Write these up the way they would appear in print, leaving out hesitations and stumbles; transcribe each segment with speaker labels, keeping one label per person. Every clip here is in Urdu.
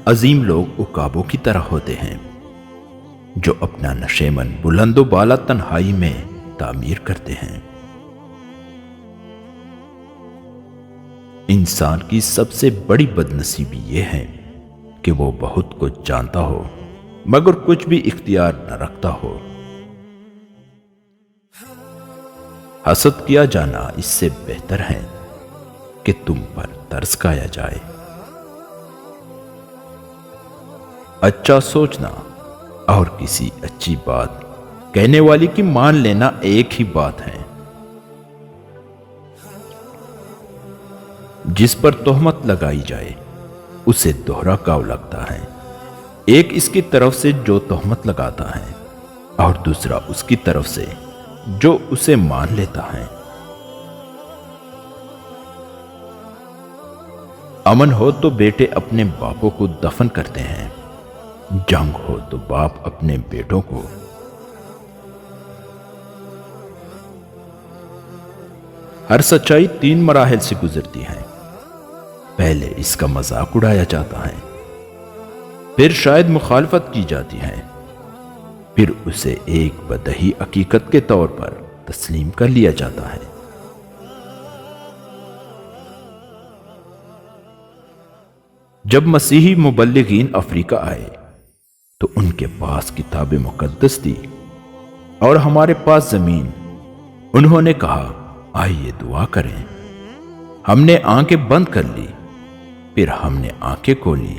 Speaker 1: عظیم لوگ عقابوں کی طرح ہوتے ہیں جو اپنا نشیمن بلند و بالا تنہائی میں تعمیر کرتے ہیں۔ انسان کی سب سے بڑی بدنصیبی یہ ہے کہ وہ بہت کچھ جانتا ہو مگر کچھ بھی اختیار نہ رکھتا ہو۔ حسد کیا جانا اس سے بہتر ہے کہ تم پر ترس کھایا جائے۔ اچھا سوچنا اور کسی اچھی بات کہنے والی کی مان لینا ایک ہی بات ہے۔ جس پر تہمت لگائی جائے اسے دوہرا کاؤ لگتا ہے، ایک اس کی طرف سے جو تہمت لگاتا ہے اور دوسرا اس کی طرف سے جو اسے مان لیتا ہے۔ امن ہو تو بیٹے اپنے باپوں کو دفن کرتے ہیں، جنگ ہو تو باپ اپنے بیٹوں کو۔ ہر سچائی 3 مراحل سے گزرتی ہے۔ پہلے اس کا مذاق اڑایا جاتا ہے، پھر شاید مخالفت کی جاتی ہے، پھر اسے ایک بدیہی حقیقت کے طور پر تسلیم کر لیا جاتا ہے۔ جب مسیحی مبلغین افریقہ آئے تو ان کے پاس کتاب مقدس تھی اور ہمارے پاس زمین۔ انہوں نے کہا آئیے دعا کریں۔ ہم نے آنکھیں بند کر لی، پھر ہم نے آنکھیں کھولی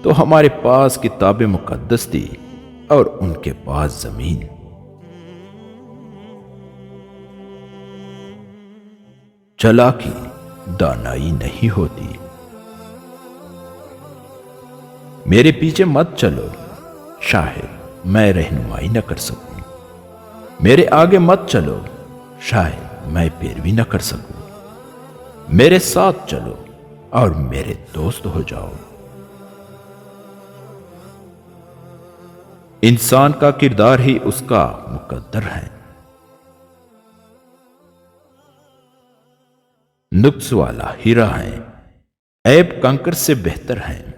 Speaker 1: تو ہمارے پاس کتاب مقدس تھی اور ان کے پاس زمین۔ چالاکی دانائی نہیں ہوتی۔ میرے پیچھے مت چلو، شاید میں رہنمائی نہ کر سکوں۔ میرے آگے مت چلو، شاید میں پیروی نہ کر سکوں۔ میرے ساتھ چلو اور میرے دوست ہو جاؤ۔ انسان کا کردار ہی اس کا مقدر ہے۔ نقص والا ہیرا ہے، عیب کنکر سے بہتر ہے۔